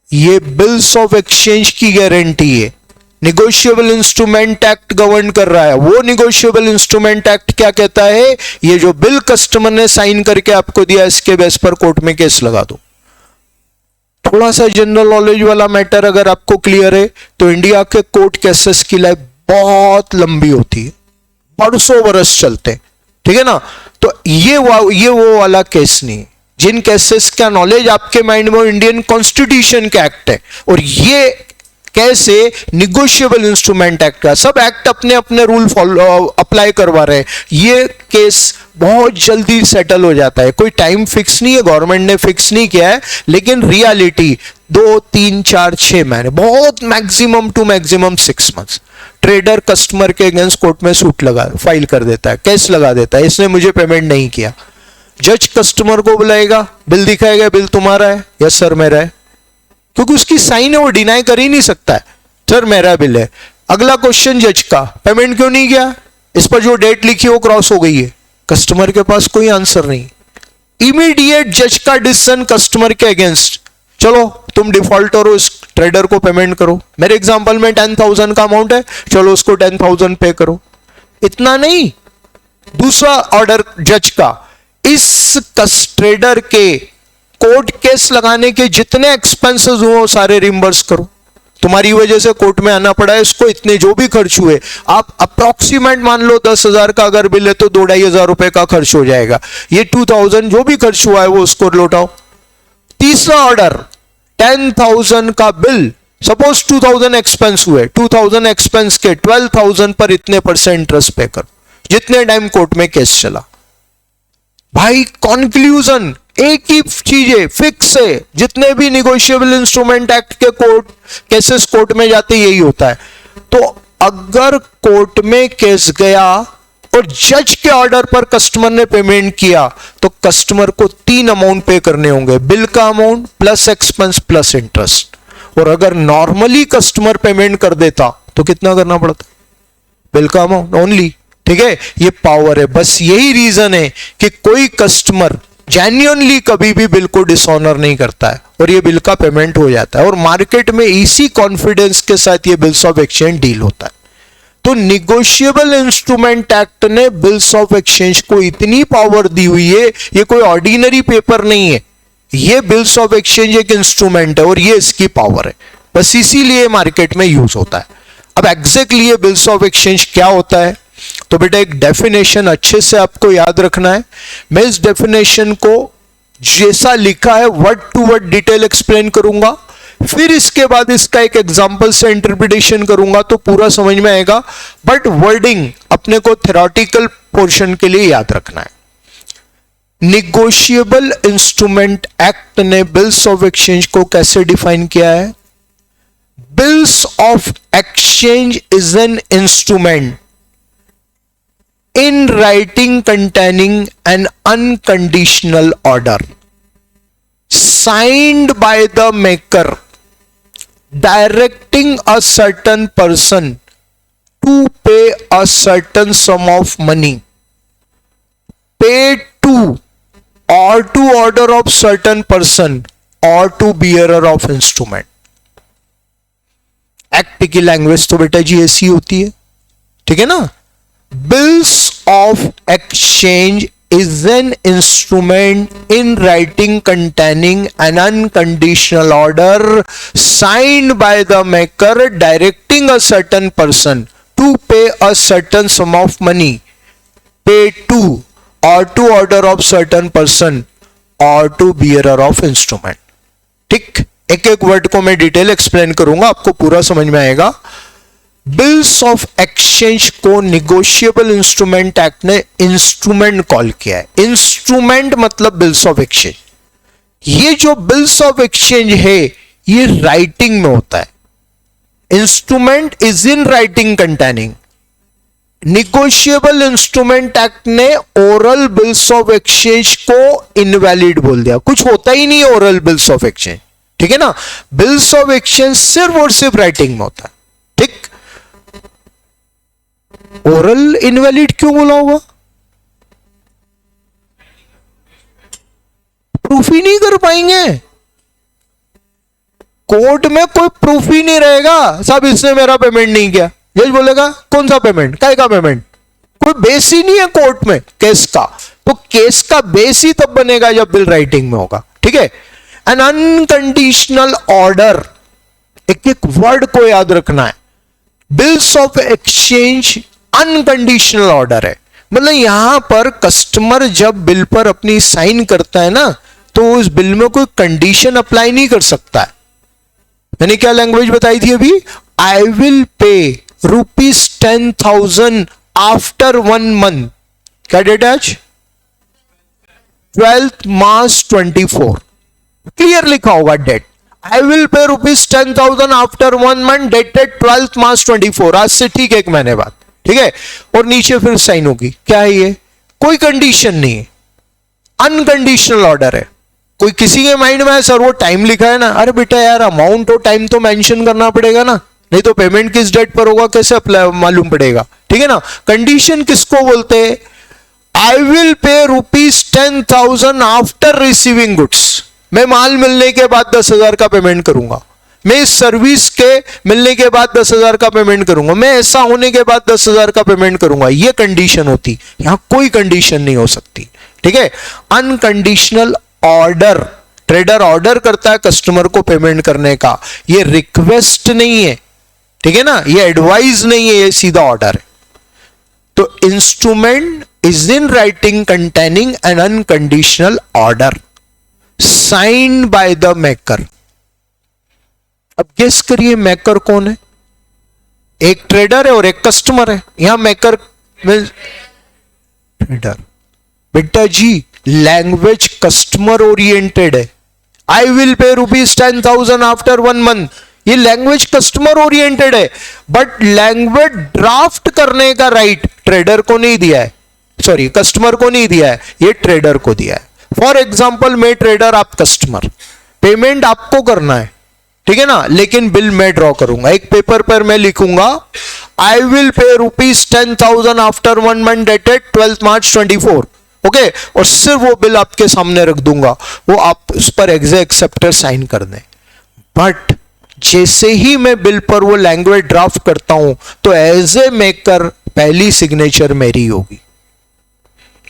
Speaker 1: ये बिल्स ऑफ एक्सचेंज की गारंटी है, निगोशिएबल इंस्ट्रूमेंट एक्ट गवर्न कर रहा है। वो निगोशिएबल इंस्ट्रूमेंट एक्ट क्या कहता है, ये जो बिल कस्टमर ने साइन करके आपको दिया इसके बेस पर कोर्ट में केस लगा दो। थोड़ा सा जनरल नॉलेज वाला मैटर अगर आपको क्लियर है तो इंडिया के कोर्ट केसेस की लाइफ बहुत लंबी होती है, बरसों बरस चलते हैं, ठीक है ना। तो ये वो वाला केस नहीं है। जिन केसेस का नॉलेज आपके माइंड में इंडियन कॉन्स्टिट्यूशन के एक्ट है, और ये कैसे? निगोशिएबल इंस्ट्रूमेंट एक्ट का। सब एक्ट अपने अपने रूल फॉलो अप्लाई करवा रहे हैं। ये केस बहुत जल्दी सेटल हो जाता है, कोई टाइम फिक्स नहीं है, गवर्नमेंट ने फिक्स नहीं किया है, लेकिन रियलिटी 2, 3, 4, 6 महीने, बहुत maximum to maximum 6 months. Trader customer के अगेंस्ट कोर्ट में सूट फाइल कर देता है, केस लगा देता है, इसने मुझे पेमेंट नहीं किया। जज कस्टमर को बुलाएगा, बिल दिखाएगा, बिल तुम्हारा है, यस सर मेरा है, क्योंकि उसकी साइन है, वो डिनाई कर ही नहीं सकता है, सर मेरा बिल है। अगला क्वेश्चन जज का, पेमेंट क्यों नहीं किया? इस पर जो डेट लिखी है वो क्रॉस हो गई है। कस्टमर के पास कोई आंसर नहीं। इमीडिएट जज का डिसीजन कस्टमर के अगेंस्ट, चलो तुम डिफॉल्टर हो, इस ट्रेडर को पेमेंट करो। मेरे एग्जांपल में 10,000 का अमाउंट है, चलो उसको 10,000 पे करो। इतना नहीं, दूसरा ऑर्डर जज का, इस ट्रेडर के कोर्ट केस लगाने के जितने एक्सपेंसेस हुए वो सारे रिम्बर्स करो। तुम्हारी वजह से कोर्ट में आना पड़ा है, इसको इतने जो भी खर्च हुए, आप अप्रोक्सीमेट मान लो 10,000 का अगर बिल है तो 2-2,500 रुपए का खर्च हो जाएगा। ये 2,000 जो भी खर्च हुआ है वो उसको लौटाओ। तीसरा ऑर्डर, 10,000 का बिल, सपोज 2,000 एक्सपेंस हुए, 2,000 एक्सपेंस के 12,000 पर इतने % इंटरेस्ट पे करो, जितने टाइम कोर्ट में केस चला। भाई कंक्लूजन एक ही चीज है, फिक्स है, जितने भी निगोशिएबल इंस्ट्रूमेंट एक्ट के कोर्ट केसेस कोर्ट में जाते यही होता है। तो अगर कोर्ट में केस गया और जज के ऑर्डर पर कस्टमर ने पेमेंट किया तो कस्टमर को 3 अमाउंट पे करने होंगे, बिल का amount plus expense plus interest. और अगर नॉर्मली कस्टमर पेमेंट कर देता तो कितना करना पड़ता? बिल का अमाउंट ओनली। ठीक है, ये पावर है। बस यही रीजन है कि कोई कस्टमर जेन्युइनली कभी भी बिल को डिसऑनर नहीं करता है और ये बिल का पेमेंट हो जाता है, और मार्केट में इसी कॉन्फिडेंस के साथ ये बिल्स ऑफ एक्सचेंज डील होता है। तो निगोशिएबल इंस्ट्रूमेंट एक्ट ने बिल्स ऑफ एक्सचेंज को इतनी पावर दी हुई है, ये कोई ऑर्डिनरी पेपर नहीं है, ये बिल्स ऑफ एक्सचेंज एक इंस्ट्रूमेंट है और ये इसकी पावर है। बस इसीलिए मार्केट में यूज होता है। अब एग्जैक्टली ये बिल्स ऑफ एक्सचेंज क्या होता है, तो बेटा एक डेफिनेशन अच्छे से आपको याद रखना है। मैं इस डेफिनेशन को जैसा लिखा है word to word detail explain करूंगा, फिर इसके बाद इसका एक एग्जांपल से इंटरप्रिटेशन करूंगा तो पूरा समझ में आएगा, बट वर्डिंग अपने को थ्योरेटिकल पोर्शन के लिए याद रखना है। निगोशिएबल इंस्ट्रूमेंट एक्ट ने बिल्स ऑफ एक्सचेंज को कैसे डिफाइन किया है? Bills of exchange is an instrument in writing containing an unconditional order signed by the maker directing a certain person to pay a certain sum of money paid to or to order of certain person or to bearer of instrument। Act की language तो बेटा जी ऐसी होती है, ठीक है ना। Bills of exchange is an instrument in writing containing an unconditional order signed by the maker directing a certain person to pay a certain sum of money paid to or to order of certain person or to bearer of instrument। ठीक, एक एक word को मैं detail explain करूंगा, आपको पूरा समझ में आएगा। बिल्स ऑफ एक्सचेंज को निगोशिएबल इंस्ट्रूमेंट एक्ट ने इंस्ट्रूमेंट कॉल किया है। इंस्ट्रूमेंट मतलब बिल्स ऑफ एक्सचेंज। ये जो बिल्स ऑफ एक्सचेंज है ये राइटिंग में होता है। Instrument is in writing containing. Negotiable instrument act ने ओरल बिल्स ऑफ एक्सचेंज को इनवैलिड बोल दिया, कुछ होता ही नहीं ओरल बिल्स ऑफ एक्सचेंज, ठीक है ना। बिल्स ऑफ एक्सचेंज सिर्फ और सिर्फ राइटिंग में होता है, ठीक। ओरल इनवैलिड क्यों बोला होगा? प्रूफ ही नहीं कर पाएंगे, कोर्ट में कोई प्रूफ ही नहीं रहेगा। साहब इसने मेरा पेमेंट नहीं किया, जज बोलेगा कौन सा पेमेंट, काय का पेमेंट, कोई बेस ही नहीं है कोर्ट में केस का। तो केस का बेस ही तब बनेगा जब बिल राइटिंग में होगा, ठीक है। एन अनकंडीशनल ऑर्डर, एक एक वर्ड को याद रखना है। Bills of exchange unconditional order है, मतलब यहां पर कस्टमर जब बिल पर अपनी साइन करता है ना, तो उस बिल में कोई कंडीशन अप्लाई नहीं कर सकता है। मैंने क्या लैंग्वेज बताई थी अभी? I will pay ₹10,000 after 1 month. क्या डेट है आज? 12th March 24. क्लियर लिखा होगा date. I will pay ₹10,000 after 1 month dated 12th March 24. आज से ठीक 1 महीने बाद, ठीक है। और नीचे फिर साइन होगी। क्या है ये? कोई कंडीशन नहीं है, अनकंडीशनल ऑर्डर है। कोई किसी के माइंड में है सर वो टाइम लिखा है ना, अरे बेटा यार अमाउंट और टाइम तो मेंशन करना पड़ेगा ना, नहीं तो पेमेंट किस डेट पर होगा कैसे मालूम पड़ेगा, ठीक है ना। कंडीशन किसको बोलते हैं? I will pay ₹10,000 after receiving goods. मैं माल मिलने के बाद 10,000 का पेमेंट करूंगा, मैं इस सर्विस के मिलने के बाद 10,000 का पेमेंट करूंगा, मैं ऐसा होने के बाद 10,000 का पेमेंट करूंगा। ये कंडीशन होती, यहां कोई कंडीशन नहीं हो सकती, ठीक है। अनकंडीशनल ऑर्डर, ट्रेडर ऑर्डर करता है कस्टमर को पेमेंट करने का, ये रिक्वेस्ट नहीं है, ठीक है ना, ये एडवाइस नहीं है, ये सीधा ऑर्डर है। तो instrument is in writing containing N unconditional order signed by the maker. अब गेस करिए मेकर कौन है? एक ट्रेडर है और एक कस्टमर है। यहां मेकर मींस ट्रेडर। बेटा जी लैंग्वेज कस्टमर ओरिएंटेड है। I will pay ₹10,000 after 1 month, ये लैंग्वेज कस्टमर ओरिएंटेड है, बट लैंग्वेज ड्राफ्ट करने का राइट ट्रेडर को नहीं दिया है, सॉरी कस्टमर को नहीं दिया है, ये ट्रेडर को दिया है। फॉर एग्जाम्पल मैं ट्रेडर, आप कस्टमर, पेमेंट आपको करना है, ठीक है ना, लेकिन बिल मैं ड्रॉ करूंगा। एक पेपर पर मैं लिखूंगा I will pay ₹10,000 after 1 month dated 12th March 24, okay, और सिर्फ वो बिल आपके सामने रख दूंगा, वो आप उस पर एक्सेप्टर साइन कर दें। बट जैसे ही मैं बिल पर वो लैंग्वेज ड्राफ्ट करता हूं तो एज ए मेकर पहली सिग्नेचर मेरी होगी।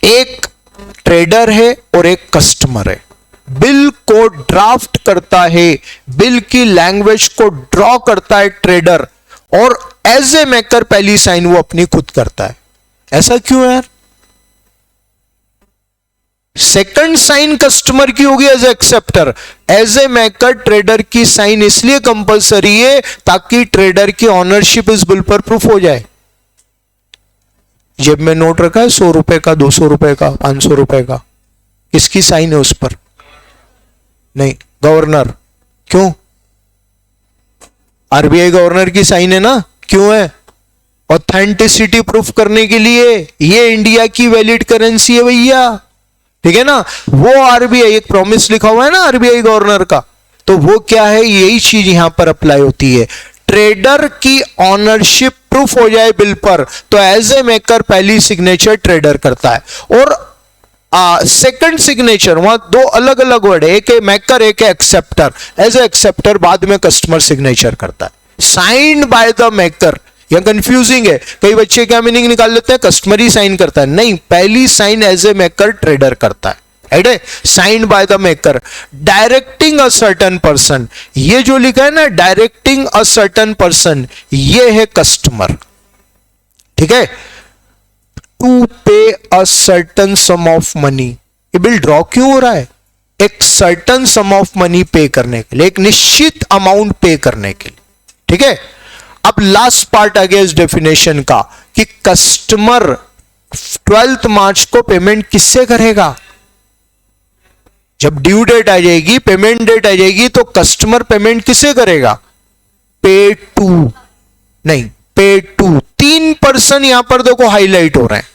Speaker 1: एक ट्रेडर है और एक कस्टमर है, बिल को ड्राफ्ट करता है, बिल की लैंग्वेज को ड्रॉ करता है ट्रेडर, और एज ए मेकर पहली साइन वो अपनी खुद करता है। ऐसा क्यों है यार? सेकंड साइन कस्टमर की होगी as acceptor, as a maker trader की साइन इसलिए कंपलसरी है ताकि ट्रेडर की ऑनरशिप इस बिल पर प्रूफ हो जाए। जेब में नोट रखा है 100 रुपए का, 200 रुपए का, 500 रुपए का, किसकी साइन है उस पर? नहीं, गवर्नर। क्यों? आरबीआई गवर्नर की साइन है ना। क्यों है? ऑथेंटिसिटी प्रूफ करने के लिए। ये इंडिया की वैलिड करेंसी है भैया, ठीक है ना। वो आरबीआई, एक प्रॉमिस लिखा हुआ है ना आरबीआई गवर्नर का, तो वो क्या है, यही चीज यहां पर अप्लाई होती है। ट्रेडर की ऑनरशिप प्रूफ हो जाए बिल पर तो एज ए मेकर पहली सिग्नेचर ट्रेडर करता है, और सेकंड सिग्नेचर, वहां दो अलग अलग वर्ड है, एक है मेकर एक है एक्सेप्टर। एज ए एक्सेप्टर बाद में कस्टमर सिग्नेचर करता है, साइन्ड बाय द मेकर। यह कंफ्यूजिंग है, कई बच्चे क्या मीनिंग निकाल लेते हैं कस्टमर ही साइन करता है, नहीं, पहली sign as a maker trader करता है, signed by the maker. Directing a certain person, ये जो लिखा है ना डायरेक्टिंग अ सर्टेन पर्सन, ये है कस्टमर, ठीक है। टू पे a certain some of money, ये बिल ड्रॉ क्यों हो रहा है? एक सर्टेन सम ऑफ मनी पे करने के लिए, एक निश्चित अमाउंट पे करने के लिए, ठीक है। अब लास्ट पार्ट आ गया इस डेफिनेशन का कि कस्टमर 12th मार्च को पेमेंट किससे करेगा? जब ड्यू डेट आ जाएगी, पेमेंट डेट आ जाएगी, तो कस्टमर पेमेंट किससे करेगा? पे टू, नहीं, पे टू। 3 पर्सन यहां पर देखो हाईलाइट हो रहे हैं,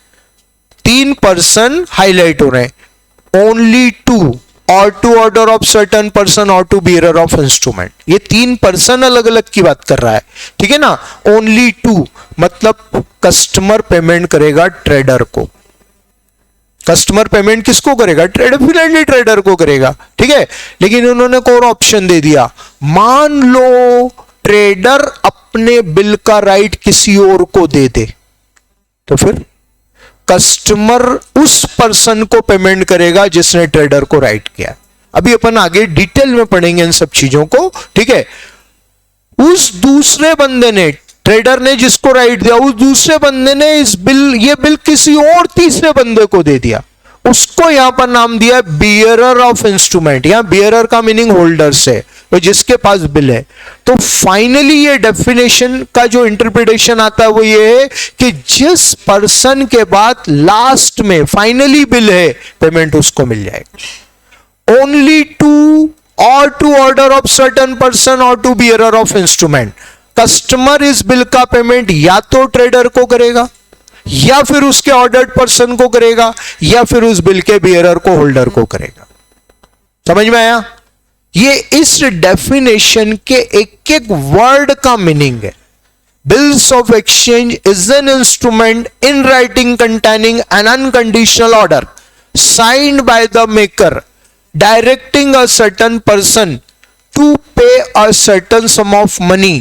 Speaker 1: 3 पर्सन हाईलाइट हो रहे हैं। ओनली टू, और to order of certain person और टू बियरर ऑफ इंस्ट्रूमेंट, ये 3 पर्सन अलग अलग की बात कर रहा है, ठीक है ना। ओनली टू मतलब कस्टमर पेमेंट करेगा ट्रेडर को। कस्टमर पेमेंट किसको करेगा? डेफिनेटली ट्रेडर को करेगा, ठीक है। लेकिन उन्होंने एक और ऑप्शन दे दिया, मान लो ट्रेडर अपने बिल का राइट किसी और को दे दे, तो फिर कस्टमर उस पर्सन को पेमेंट करेगा जिसने ट्रेडर को राइट किया। अभी अपन आगे डिटेल में पढ़ेंगे इन सब चीजों को, ठीक है। उस दूसरे बंदे ने, ट्रेडर ने जिसको राइट दिया, उस दूसरे बंदे ने ये बिल किसी और तीसरे बंदे को दे दिया। उसको यहां पर नाम दिया है बियरर ऑफ इंस्ट्रूमेंट। यहां बियरर का मीनिंग होल्डर्स है, वो जिसके पास बिल है। तो फाइनली ये डेफिनेशन का जो इंटरप्रिटेशन आता है वो ये है कि जिस पर्सन के बाद लास्ट में फाइनली बिल है, पेमेंट उसको मिल जाएगा। ओनली टू और to order of certain person और to bearer of instrument. Customer इस बिल का पेमेंट या तो ट्रेडर को करेगा, या फिर उसके ऑर्डर्ड पर्सन को करेगा, या फिर उस बिल के बियरर को, होल्डर को करेगा। समझ में आया? ये इस डेफिनेशन के एक एक वर्ड का मीनिंग है। Bills of exchange is an instrument in writing containing N unconditional order signed by the maker directing a certain person to pay a certain sum of money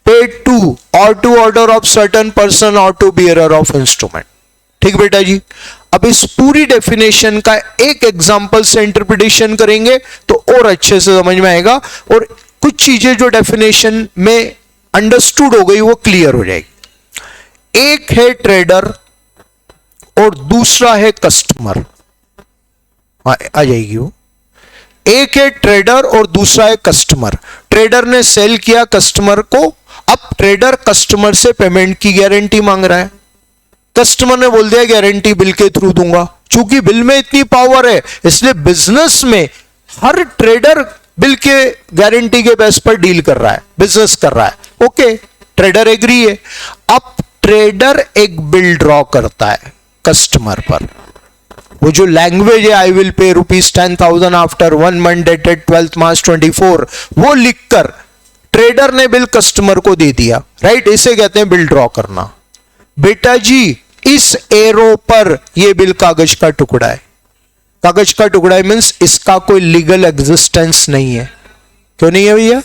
Speaker 1: paid to or to order of certain person or to bearer of instrument। ठीक बेटा जी, अब इस पूरी definition का एक example से interpretation करेंगे तो और अच्छे से समझ में आएगा, और कुछ चीजें जो डेफिनेशन में अंडरस्टूड हो गई वो क्लियर हो जाएगी। एक है ट्रेडर और दूसरा है कस्टमर। आ जाएगी वो। एक है ट्रेडर और दूसरा है कस्टमर। ट्रेडर ने सेल किया कस्टमर को, अब ट्रेडर कस्टमर से पेमेंट की गारंटी मांग रहा है। कस्टमर ने बोल दिया गारंटी बिल के थ्रू दूंगा। चूंकि बिल में इतनी पावर है इसलिए बिजनेस में हर ट्रेडर बिल के गारंटी के बेस पर डील कर रहा है, बिजनेस कर रहा है। ओके, ट्रेडर एग्री है। अब ट्रेडर एक बिल ड्रॉ करता है कस्टमर पर। वो जो लैंग्वेज है, I will pay ₹10,000 after 1 month dated 12 मार्च 24, वो लिखकर ट्रेडर ने बिल कस्टमर को दे दिया। राइट, इसे कहते हैं बिल ड्रॉ करना। बेटा जी, इस एरो पर ये बिल कागज का टुकड़ा है। कागज का टुकड़ा है मींस इसका कोई लीगल एग्जिस्टेंस नहीं है। क्यों नहीं है भैया?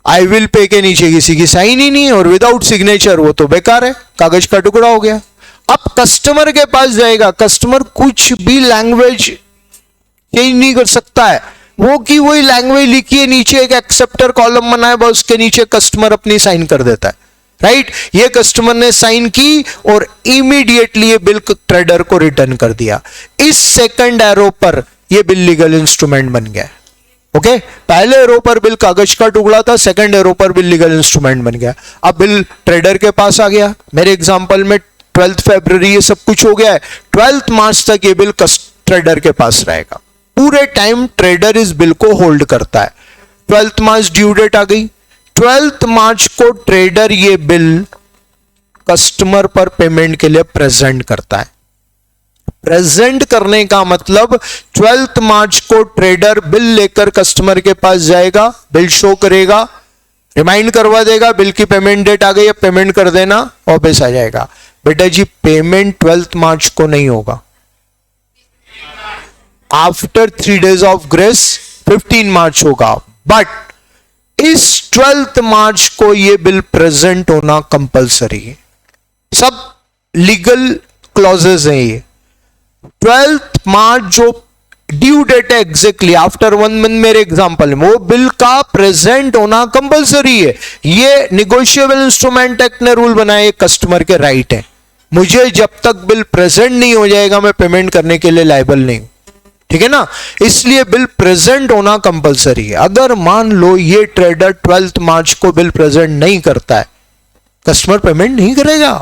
Speaker 1: आई विल पे के नीचे किसी की साइन ही नहीं है और विदाउट सिग्नेचर वो तो बेकार है, कागज का टुकड़ा हो गया। अब कस्टमर के पास जाएगा, कस्टमर कुछ भी लैंग्वेज चेंज नहीं कर सकता है। वो की वही लैंग्वेज लिखी है, नीचे एक एक्सेप्टर कॉलम बनाया, बस उसके नीचे कस्टमर अपनी साइन कर देता है। राइट, ये कस्टमर ने साइन की और इमीडिएटली ये बिल ट्रेडर को रिटर्न कर दिया। इस सेकंड एरो पर ये बिल लीगल इंस्ट्रूमेंट बन गया। ओके, पहले एरो पर बिल कागज का टुकड़ा था, सेकंड एरो पर बिल लीगल इंस्ट्रूमेंट बन गया। अब बिल ट्रेडर के पास आ गया। मेरे एग्जांपल में 12 फरवरी ये सब कुछ हो गया है, 12 मार्च तक ये बिल ट्रेडर के पास रहेगा। पूरे टाइम ट्रेडर इस बिल को होल्ड करता है। 12 मार्च ड्यू डेट आ गई, 12 मार्च को ट्रेडर ये बिल कस्टमर पर पेमेंट के लिए प्रेजेंट करता है। प्रेजेंट करने का मतलब 12 मार्च को ट्रेडर बिल लेकर कस्टमर के पास जाएगा, बिल शो करेगा, रिमाइंड करवा देगा बिल की पेमेंट डेट आ गई, अब पेमेंट कर देना, वापस आ जाएगा। बेटा जी, पेमेंट 12 मार्च को नहीं होगा, आफ्टर 3 डेज ऑफ ग्रेस 15 मार्च होगा। बट इस 12 मार्च को यह बिल प्रेजेंट होना कंपलसरी है। सब लीगल क्लॉजेस हैं ये। 12 मार्च जो ड्यू डेट है एग्जैक्टली आफ्टर 1 मंथ, मेरे एग्जांपल में वो बिल का प्रेजेंट होना कंपलसरी है। ये निगोशिएबल इंस्ट्रूमेंट एक्ट ने रूल बनाए, कस्टमर के राइट है। मुझे जब तक बिल प्रेजेंट नहीं हो जाएगा मैं पेमेंट करने के लिए लायबल नहीं हूं। ठीक है ना, इसलिए बिल प्रेजेंट होना कंपलसरी है। अगर मान लो ये ट्रेडर 12 मार्च को बिल प्रेजेंट नहीं करता है, कस्टमर पेमेंट नहीं करेगा।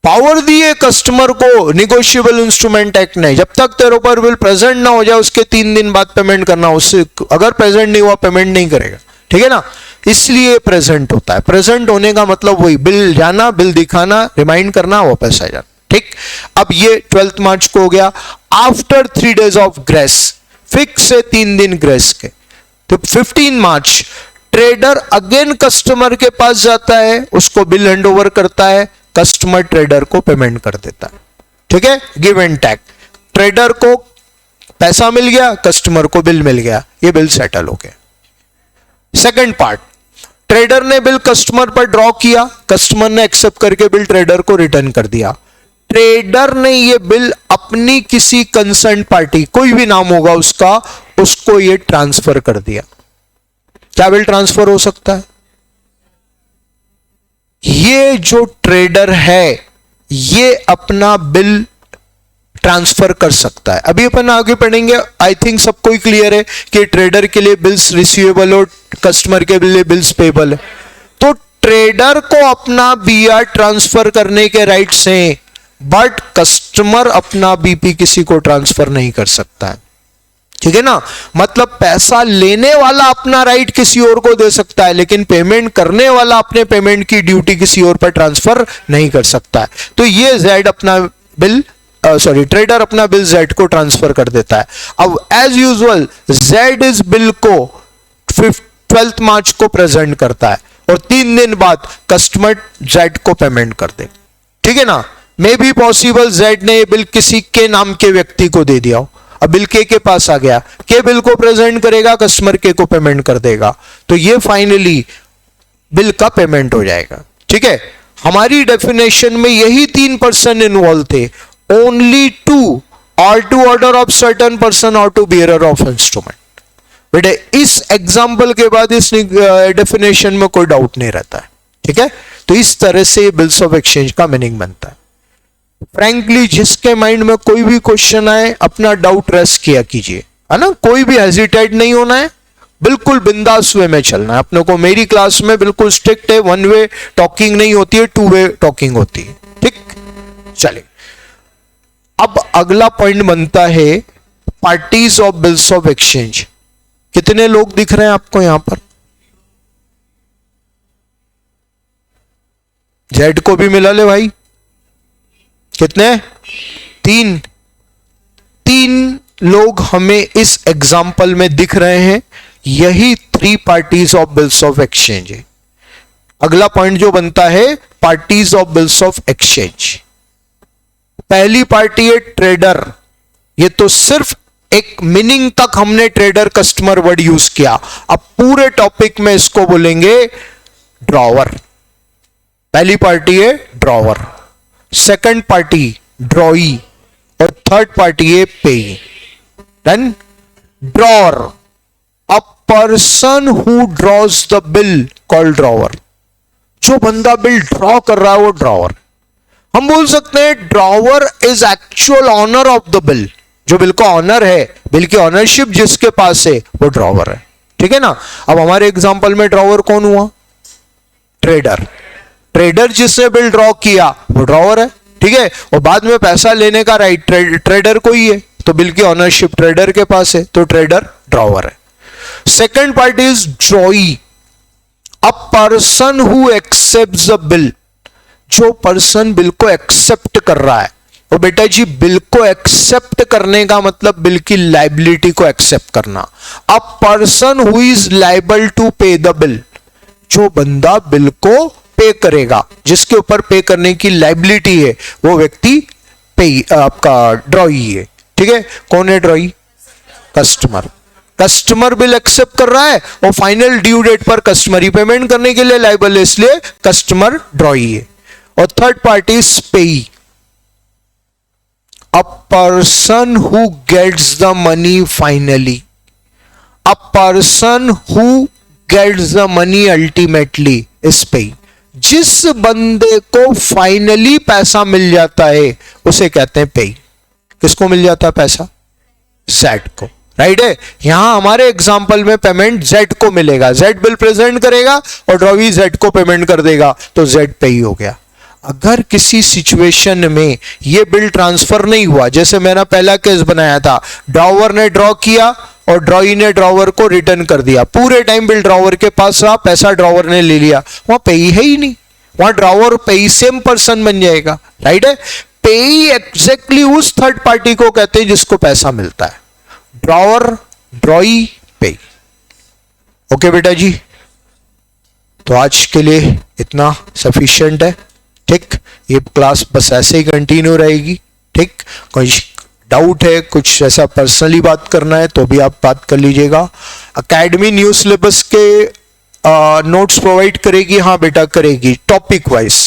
Speaker 1: पावर दी है कस्टमर को निगोशिएबल इंस्ट्रूमेंट एक्ट ने, जब तक तेरे ऊपर बिल प्रेजेंट ना हो जाए उसके 3 दिन बाद पेमेंट करना, उससे अगर प्रेजेंट नहीं हुआ पेमेंट नहीं करेगा। ठीक है ना, इसलिए प्रेजेंट होता है। प्रेजेंट होने का मतलब वही बिल जाना, बिल दिखाना, रिमाइंड करना, वापस आ जाना। ठीक, अब ये 12 मार्च को हो गया। After 3 days of grace, fix है 3 दिन ग्रेस के, तो 15 मार्च ट्रेडर अगेन कस्टमर के पास जाता है, उसको बिल हैंड ओवर करता है, कस्टमर ट्रेडर को पेमेंट कर देता है। ठीक है, गिव एंड टेक। ट्रेडर को पैसा मिल गया, कस्टमर को बिल मिल गया, ये बिल सेटल हो गया। सेकंड पार्ट, ट्रेडर ने बिल कस्टमर पर ड्रॉ किया, कस्टमर ने एक्सेप्ट करके बिल ट्रेडर को रिटर्न कर दिया। ट्रेडर ने ये बिल अपनी किसी कंसर्न पार्टी, कोई भी नाम होगा उसका, उसको ये ट्रांसफर कर दिया। क्या बिल ट्रांसफर हो सकता है? ये जो ट्रेडर है ये अपना बिल ट्रांसफर कर सकता है। अभी अपन आगे पढ़ेंगे। आई थिंक सबको ही क्लियर है कि ट्रेडर के लिए बिल्स रिसीवेबल और कस्टमर के लिए बिल्स पेबल है। तो ट्रेडर को अपना बीआर ट्रांसफर करने के राइट्स हैं, बट कस्टमर अपना बीपी किसी को ट्रांसफर नहीं कर सकता है। ठीक है ना, मतलब पैसा लेने वाला अपना राइट किसी और को दे सकता है, लेकिन पेमेंट करने वाला अपने पेमेंट की ड्यूटी किसी और पर ट्रांसफर नहीं कर सकता है। तो ये जेड अपना बिल ट्रेडर अपना बिल जेड को ट्रांसफर कर देता है। अब एज यूजुअल जेड इस बिल को 12 मार्च को प्रेजेंट करता है और 3 दिन बाद कस्टमर जेड को पेमेंट कर दे। ठीक है ना, मे बी पॉसिबल जेड ने बिल किसी के नाम के व्यक्ति को दे दिया हो, अब बिल के पास आ गया, के बिल को प्रेजेंट करेगा, कस्टमर के को पेमेंट कर देगा, तो ये फाइनली बिल का पेमेंट हो जाएगा। ठीक है, हमारी डेफिनेशन में यही 3 पर्सन इन्वॉल्व थे, only 2 or to order of certain person or to bearer of instrument। बेटे इस एग्जाम्पल के बाद इस डेफिनेशन में कोई डाउट नहीं रहता है। ठीक है, तो इस तरह से बिल्स ऑफ एक्सचेंज का मीनिंग बनता है। फ्रैंकली जिसके माइंड में कोई भी क्वेश्चन आए अपना डाउट रेस्ट किया कीजिए, है ना, कोई भी हेजिटेट नहीं होना है, बिल्कुल बिंदास वे में चलना है अपने को। मेरी क्लास में बिल्कुल स्ट्रिक्ट है, 1 वे टॉकिंग नहीं होती है, 2 वे टॉकिंग होती है। ठीक, चलिए अब अगला पॉइंट बनता है parties of bills of exchange. कितने लोग दिख रहे हैं आपको यहां पर? जेड को भी मिला ले भाई, कितने? 3 लोग हमें इस एग्जाम्पल में दिख रहे हैं। यही 3 parties of bills of exchange है। अगला पॉइंट जो बनता है parties of bills of exchange. पहली पार्टी है ट्रेडर। ये तो सिर्फ एक मीनिंग तक हमने ट्रेडर कस्टमर वर्ड यूज किया, अब पूरे टॉपिक में इसको बोलेंगे ड्रॉवर। पहली पार्टी है ड्रॉवर, सेकंड पार्टी ड्रॉई और थर्ड पार्टी है payee. Then drawer, a person who draws the bill called drawer. जो बंदा बिल ड्रॉ कर रहा है वो ड्रॉवर। हम बोल सकते हैं drawer is actual owner of the bill. जो बिल का ऑनर है, बिल की ऑनरशिप जिसके पास है वो ड्रॉवर है। ठीक है ना, अब हमारे एग्जांपल में ड्रॉवर कौन हुआ? ट्रेडर। ट्रेडर जिसने बिल ड्रॉ किया वो ड्रॉवर है। ठीक है, और बाद में पैसा लेने का राइट ट्रेडर को ही है, तो बिल की ऑनरशिप ट्रेडर के पास है, तो ट्रेडर ड्रॉवर है। Second party is ड्रॉई, a person who accepts the bill. जो पर्सन बिल को एक्सेप्ट कर रहा है, और बेटा जी बिल को एक्सेप्ट करने का मतलब बिल की लाइबिलिटी को एक्सेप्ट करना। A person who is liable to pay the bill. जो बंदा बिल को पे करेगा, जिसके ऊपर पे करने की लाइबिलिटी है, वो व्यक्ति पे आपका ड्रॉई है। ठीक है, कौन है drawee? Customer. Customer bill accept कर रहा है और फाइनल ड्यू डेट पर कस्टमर ही पेमेंट करने के लिए लाइबल है, इसलिए कस्टमर ड्रॉई है। और third party is payee, a person who gets the money finally. A person who gets the money ultimately is payee. जिस बंदे को फाइनली पैसा मिल जाता है उसे कहते हैं पेई। किसको मिल जाता है पैसा? जेड को। राइट है, यहां हमारे एग्जांपल में पेमेंट जेड को मिलेगा। जेड बिल प्रेजेंट करेगा और ड्रॉवी जेड को पेमेंट कर देगा, तो जेड पेई हो गया। अगर किसी सिचुएशन में ये बिल ट्रांसफर नहीं हुआ, जैसे मैंने पहला केस बनाया था, ड्रॉवर ने ड्रॉ किया और ड्रॉई ने ड्रॉवर को रिटर्न कर दिया, पूरे टाइम बिल ड्रॉवर के पास रहा, पैसा ड्रॉवर ने ले लिया, वहां पेई है ही नहीं, वहां ड्रॉवर पेई सेम पर्सन बन जाएगा। राइट है, पेई एग्जैक्टली उस थर्ड पार्टी को कहते हैं जिसको पैसा मिलता है। ड्रॉवर, ड्रॉई, पेई। ओके बेटा जी, तो आज के लिए इतना सफिशिएंट है। ठीक, ये क्लास बस ऐसे ही कंटिन्यू रहेगी। ठीक, कोई डाउट है, कुछ ऐसा पर्सनली बात करना है तो भी आप बात कर लीजिएगा। एकेडमी न्यू सिलेबस के नोट्स प्रोवाइड करेगी। हाँ बेटा करेगी, टॉपिक वाइज।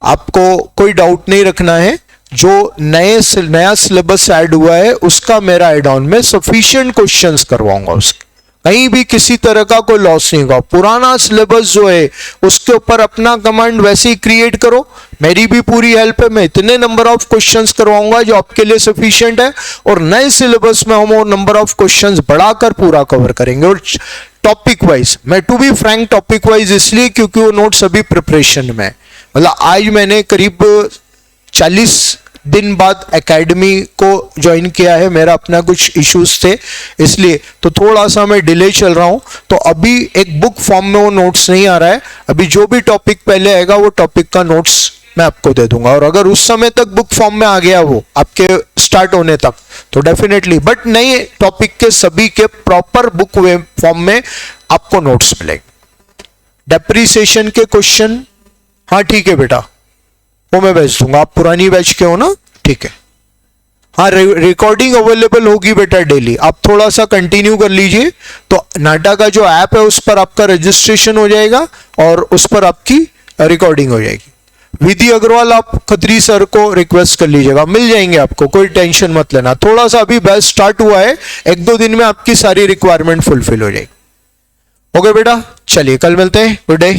Speaker 1: आपको कोई डाउट नहीं रखना है। जो नया सिलेबस ऐड हुआ है उसका मेरा एड ऑन में सफिशिएंट क्वेश्चंस करवाऊंगा उसके, कहीं भी किसी तरह का कोई लॉस नहीं होगा। पुराना सिलेबस जो है उसके ऊपर अपना कमांड वैसे ही क्रिएट करो, मेरी भी पूरी हेल्प है। मैं इतने नंबर ऑफ क्वेश्चंस करवाऊंगा जो आपके लिए सफिशिएंट है, और नए सिलेबस में हम वो नंबर ऑफ क्वेश्चंस बढ़ाकर पूरा कवर करेंगे। और टॉपिक वाइज, मैं to be frank topic wise इसलिए क्योंकि वो नोट्स अभी प्रिपरेशन में, मतलब आज मैंने करीब 40 दिन बाद एकेडमी को ज्वाइन किया है, मेरा अपना कुछ इश्यूज थे इसलिए, तो थोड़ा सा मैं डिले चल रहा हूं। तो अभी एक बुक फॉर्म में वो नोट्स नहीं आ रहा है, अभी जो भी टॉपिक पहले आएगा वो टॉपिक का नोट्स मैं आपको दे दूंगा। और अगर उस समय तक बुक फॉर्म में आ गया वो आपके स्टार्ट होने तक तो डेफिनेटली, बट नए टॉपिक के सभी के प्रॉपर बुक फॉर्म में आपको नोट्स मिलेंगे। डेप्रीसिएशन के क्वेश्चन, हाँ ठीक है बेटा, वो मैं भेज दूंगा। आप पुरानी बैच के हो ना, ठीक है। हाँ, रिकॉर्डिंग अवेलेबल होगी बेटा डेली, आप थोड़ा सा कंटिन्यू कर लीजिए। तो नाटा का जो ऐप है उस पर आपका रजिस्ट्रेशन हो जाएगा और उस पर आपकी रिकॉर्डिंग हो जाएगी। विधि अग्रवाल आप खत्री सर को रिक्वेस्ट कर लीजिएगा, मिल जाएंगे आपको, कोई टेंशन मत लेना। थोड़ा सा अभी बैच स्टार्ट हुआ है, 1-2 दिन में आपकी सारी रिक्वायरमेंट फुलफिल हो जाएगी। ओके बेटा, चलिए कल मिलते हैं, गुड डे।